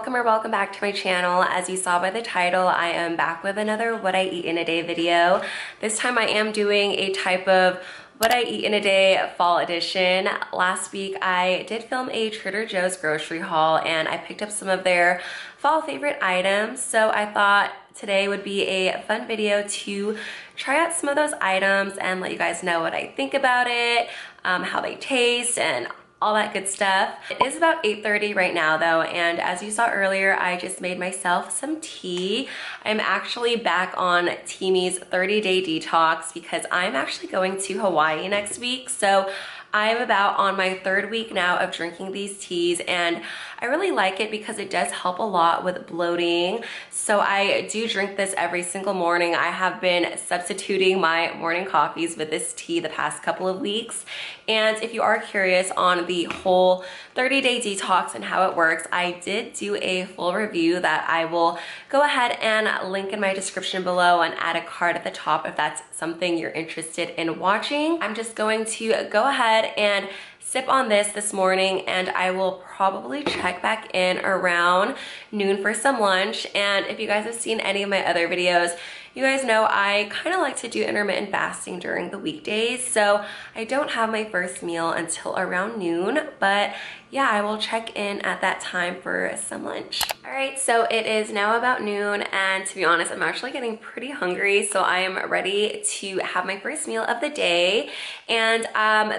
welcome or welcome back to my channel. As you saw by the title, I am back with another what I eat in a day video. This time I am doing a type of what I eat in a day fall edition. Last week I did film a Trader Joe's grocery haul and I picked up some of their fall favorite items. So I thought today would be a fun video to try out some of those items and let you guys know what I think about it, how they taste, and all that good stuff. It is about 8:30 right now though, and as you saw earlier, I just made myself some tea. I'm actually back on Teami's 30-day detox because I'm actually going to Hawaii next week. So I'm about on my third week now of drinking these teas, and I really like it because it does help a lot with bloating. So I do drink this every single morning. I have been substituting my morning coffees with this tea the past couple of weeks. And if you are curious on the whole 30-day detox and how it works, I did do a full review that I will go ahead and link in my description below and add a card at the top if that's something you're interested in watching. I'm just going to go ahead and sip on this morning, and I will probably check back in around noon for some lunch. And if you guys have seen any of my other videos, you guys know I kind of like to do intermittent fasting during the weekdays, so I don't have my first meal until around noon, but yeah, I will check in at that time for some lunch. All right, so it is now about noon, and to be honest, I'm actually getting pretty hungry, so I am ready to have my first meal of the day. And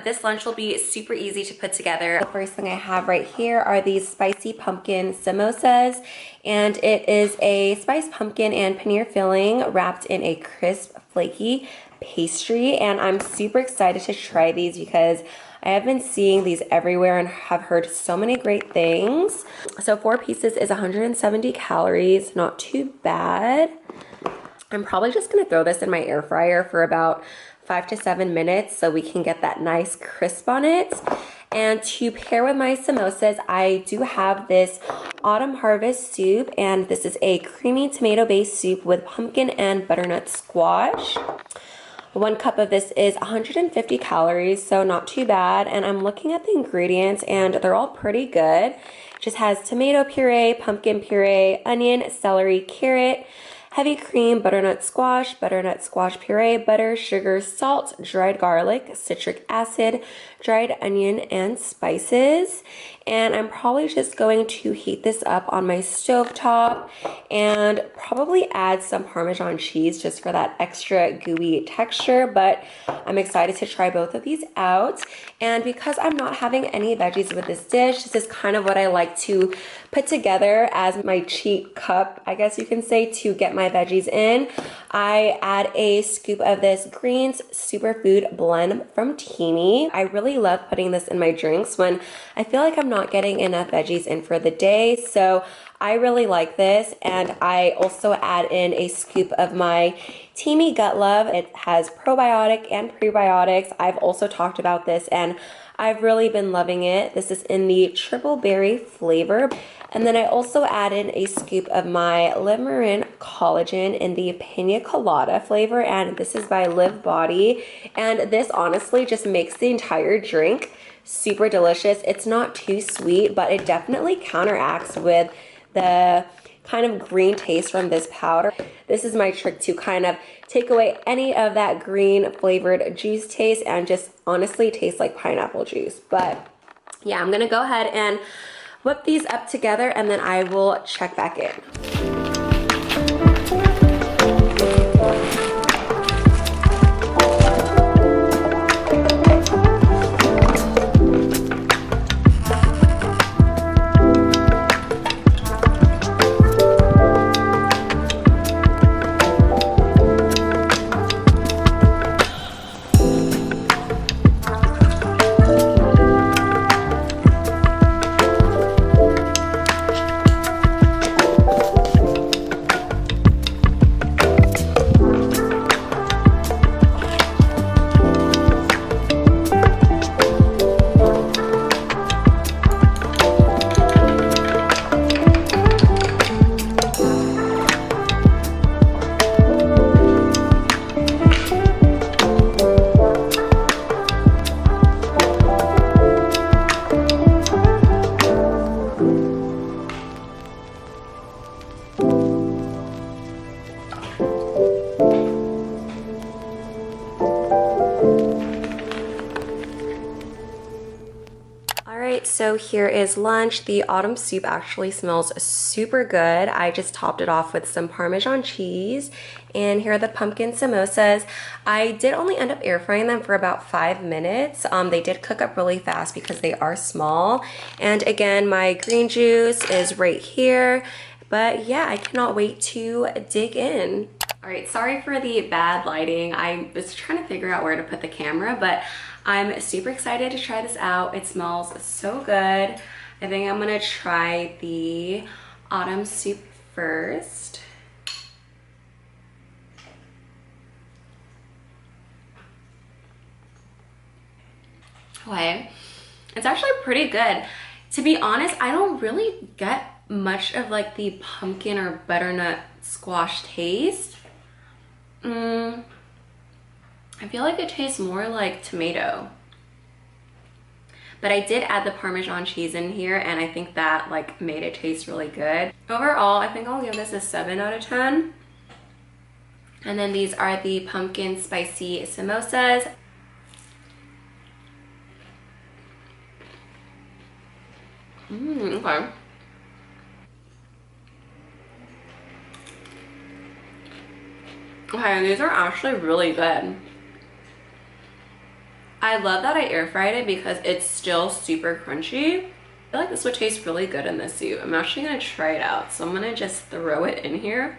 this lunch will be super easy to put together. The first thing I have right here are these spicy pumpkin samosas, and it is a spiced pumpkin and paneer filling wrapped in a crisp, flaky pastry, and I'm super excited to try these because I have been seeing these everywhere and have heard so many great things. So 4 pieces is 170 calories, not too bad. I'm probably just gonna throw this in my air fryer for about 5 to 7 minutes so we can get that nice crisp on it. And to pair with my samosas, I do have this Autumn Harvest soup, and this is a creamy tomato-based soup with pumpkin and butternut squash. 1 cup of this is 150 calories, so not too bad. And I'm looking at the ingredients and they're all pretty good. It just has tomato puree, pumpkin puree, onion, celery, carrot, heavy cream, butternut squash puree, butter, sugar, salt, dried garlic, citric acid, dried onion, and spices. And I'm probably just going to heat this up on my stovetop and probably add some Parmesan cheese just for that extra gooey texture. But I'm excited to try both of these out. And because I'm not having any veggies with this dish, this is kind of what I like to put together as my cheat cup, I guess you can say, to get my veggies in. I add a scoop of this Greens Superfood Blend from Teami. I really love putting this in my drinks when I feel like I'm not getting enough veggies in for the day, so I really like this. And I also add in a scoop of my Teami Gut Love. It has probiotic and prebiotics. I've also talked about this and I've really been loving it. This is in the triple berry flavor. And then I also add in a scoop of my Live Marin Collagen in the Pina Colada flavor, and this is by Live Body. And this honestly just makes the entire drink super delicious. It's not too sweet, but it definitely counteracts with the kind of green taste from this powder. This is my trick to kind of take away any of that green flavored juice taste and just honestly taste like pineapple juice. But yeah, I'm gonna go ahead and whip these up together and then I will check back in. here is lunch. The autumn soup actually smells super good. I just topped it off with some Parmesan cheese. And here are the pumpkin samosas. I did only end up air frying them for about 5 minutes. They did cook up really fast because they are small. And again, my green juice is right here. But yeah, I cannot wait to dig in. All right, sorry for the bad lighting. I was trying to figure out where to put the camera, but I'm super excited to try this out. It smells so good. I think I'm gonna try the autumn soup first. Okay, it's actually pretty good. To be honest, I don't really get much of like the pumpkin or butternut squash taste. I feel like it tastes more like tomato. But I did add the Parmesan cheese in here, and I think that like made it taste really good. Overall, I think I'll give this a 7 out of 10. And then these are the pumpkin spicy samosas. Okay. Okay, these are actually really good. I love that I air fried it because it's still super crunchy. I feel like this would taste really good in this soup. I'm actually gonna try it out. So I'm gonna just throw it in here.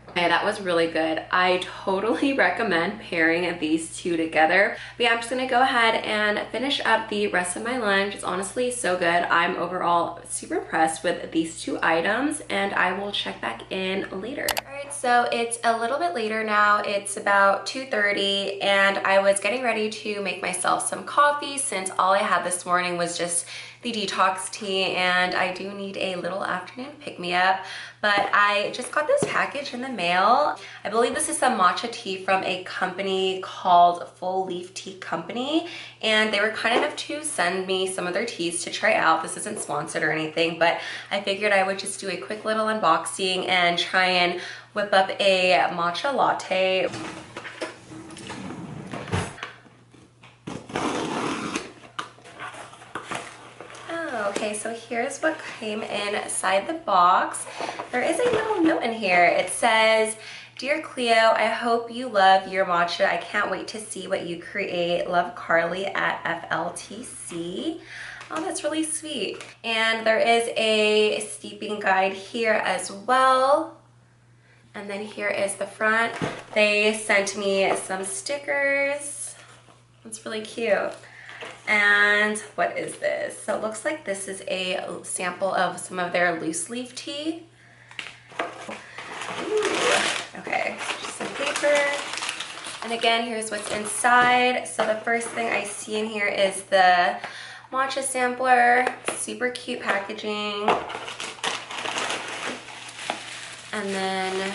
Okay, that was really good. I totally recommend pairing these two together. But yeah, I'm just gonna go ahead and finish up the rest of my lunch. It's honestly so good. I'm overall super impressed with these two items, and I will check back in later. All right, so it's a little bit later now. It's about 2:30, and I was getting ready to make myself some coffee since all I had this morning was just the detox tea, and I do need a little afternoon pick-me-up. But I just got this package in the mail. I believe this is some matcha tea from a company called Full Leaf Tea Company, and they were kind enough to send me some of their teas to try out. This isn't sponsored or anything, but I figured I would just do a quick little unboxing and try and whip up a matcha latte. Okay, so here's what came inside the box. There is a little note in here. It says, "Dear Cleo, I hope you love your matcha. I can't wait to see what you create. Love, Carly at FLTC." Oh, that's really sweet. And there is a steeping guide here as well. And then here is the front. They sent me some stickers. It's really cute. And what is this? So it looks like this is a sample of some of their loose leaf tea. Ooh, okay, just some paper. And again, here's what's inside. So the first thing I see in here is the matcha sampler. Super cute packaging. And then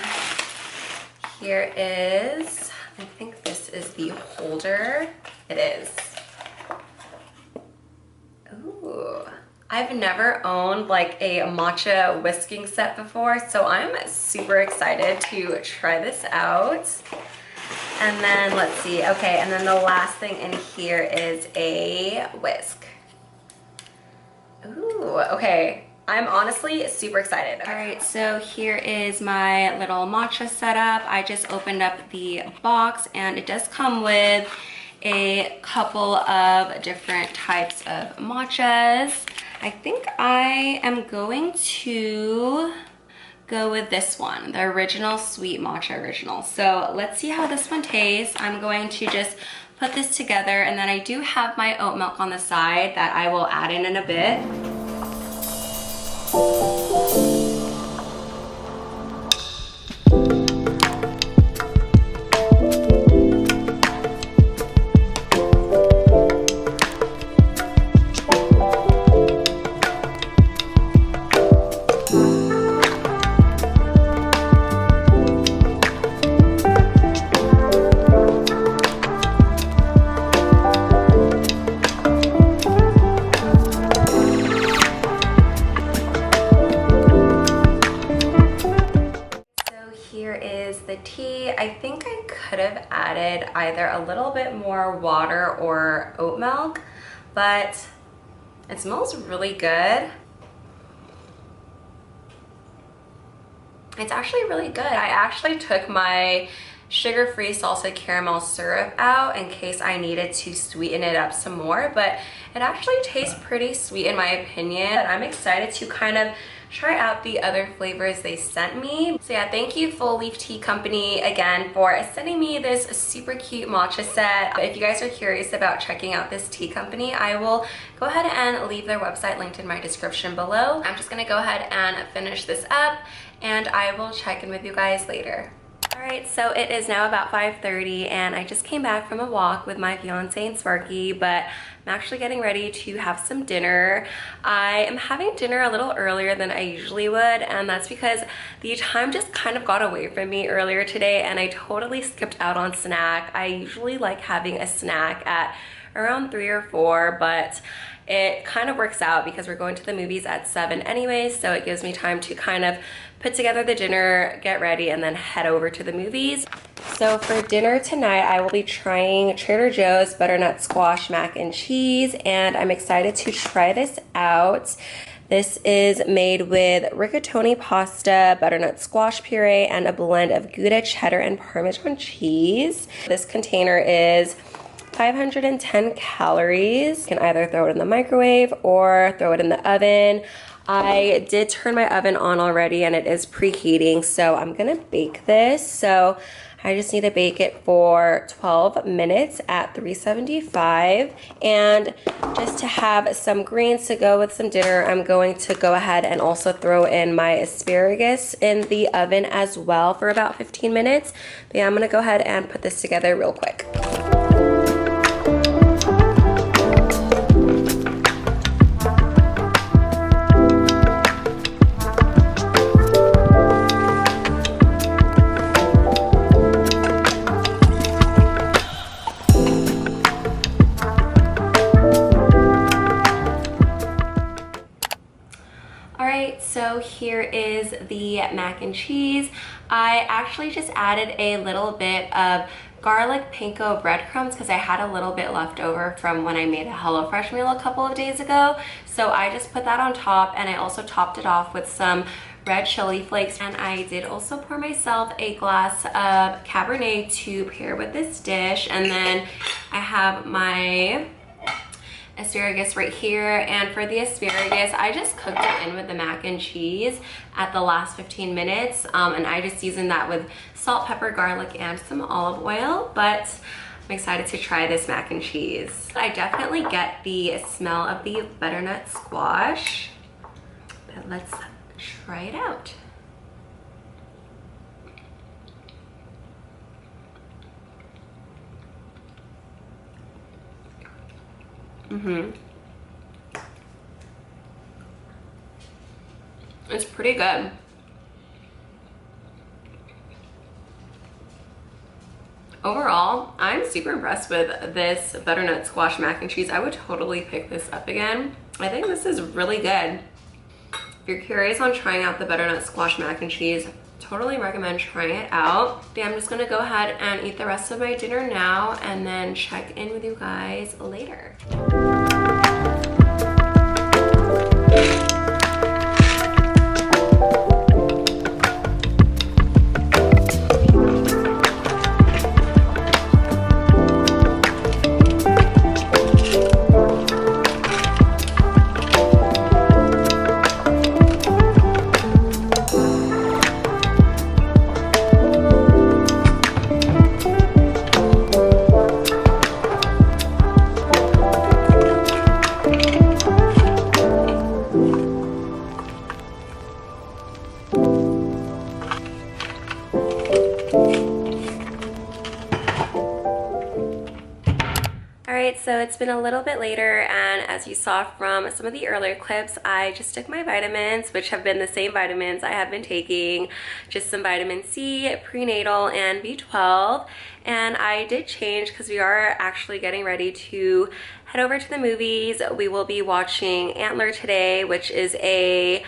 here is, I think this is the holder. It is. Ooh, I've never owned like a matcha whisking set before, so I'm super excited to try this out. And then let's see, okay, and then the last thing in here is a whisk. Ooh, okay, I'm honestly super excited. All right, so here is my little matcha setup. I just opened up the box, and it does come with a couple of different types of matchas. I think I am going to go with this one, the original sweet matcha original. So let's see how this one tastes. I'm going to just put this together, and then I do have my oat milk on the side that I will add in a bit. could have added either a little bit more water or oat milk, but it smells really good. It's actually really good. I actually took my sugar-free salted caramel syrup out in case I needed to sweeten it up some more, but it actually tastes pretty sweet in my opinion. I'm excited to kind of try out the other flavors they sent me. So yeah, thank you Full Leaf Tea Company again for sending me this super cute matcha set. If you guys are curious about checking out this tea company, I will go ahead and leave their website linked in my description below. I'm just gonna go ahead and finish this up and I will check in with you guys later. Alright, so it is now about 5:30 and I just came back from a walk with my fiance and Sparky, but I'm actually getting ready to have some dinner. I am having dinner a little earlier than I usually would, and that's because the time just kind of got away from me earlier today and I totally skipped out on snack. I usually like having a snack at around 3 or 4, but it kind of works out because we're going to the movies at 7 anyways, so it gives me time to kind of put together the dinner, get ready, and then head over to the movies. So for dinner tonight, I will be trying Trader Joe's butternut squash mac and cheese, and I'm excited to try this out. This is made with rigatoni pasta, butternut squash puree, and a blend of Gouda cheddar and Parmesan cheese. This container is 510 calories. You can either throw it in the microwave or throw it in the oven. I did turn my oven on already and it is preheating, so I'm gonna bake this. So I just need to bake it for 12 minutes at 375. And just to have some greens to go with some dinner, I'm going to go ahead and also throw in my asparagus in the oven as well for about 15 minutes. But yeah, I'm gonna go ahead and put this together real quick. So here is the mac and cheese. I actually just added a little bit of garlic panko breadcrumbs because I had a little bit left over from when I made a HelloFresh meal a couple of days ago. So I just put that on top, and I also topped it off with some red chili flakes. And I did also pour myself a glass of Cabernet to pair with this dish. And then I have my asparagus right here, and for the asparagus I just cooked it in with the mac and cheese at the last 15 minutes, and I just seasoned that with salt, pepper, garlic, and some olive oil. But I'm excited to try this mac and cheese. I definitely get the smell of the butternut squash, but let's try it out. It's pretty good. Overall, I'm super impressed with this butternut squash mac and cheese. I would totally pick this up again. I think this is really good. If you're curious on trying out the butternut squash mac and cheese, totally recommend trying it out. But yeah, I'm just gonna go ahead and eat the rest of my dinner now and then check in with you guys later. So it's been a little bit later, and as you saw from some of the earlier clips, I just took my vitamins, which have been the same vitamins I have been taking, just some vitamin C, prenatal, and B12. And I did change because we are actually getting ready to head over to the movies. We will be watching Antler today, which is a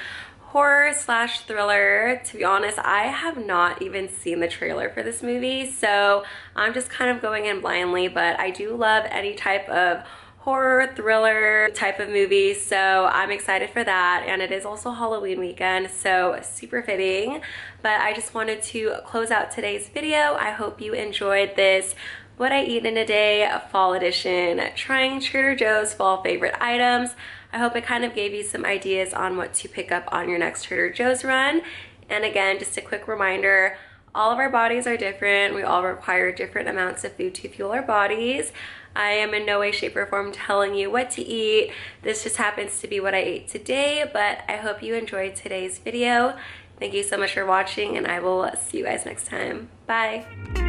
horror slash thriller. To be honest, I have not even seen the trailer for this movie, so I'm just kind of going in blindly, but I do love any type of horror thriller type of movie, so I'm excited for that. And it is also Halloween weekend, so super fitting. But I just wanted to close out today's video. I hope you enjoyed this What I Eat in a Day fall edition, trying Trader Joe's fall favorite items. I hope it kind of gave you some ideas on what to pick up on your next Trader Joe's run. And again, just a quick reminder, all of our bodies are different. We all require different amounts of food to fuel our bodies. I am in no way, shape, or form telling you what to eat. This just happens to be what I ate today, but I hope you enjoyed today's video. Thank you so much for watching, and I will see you guys next time. Bye.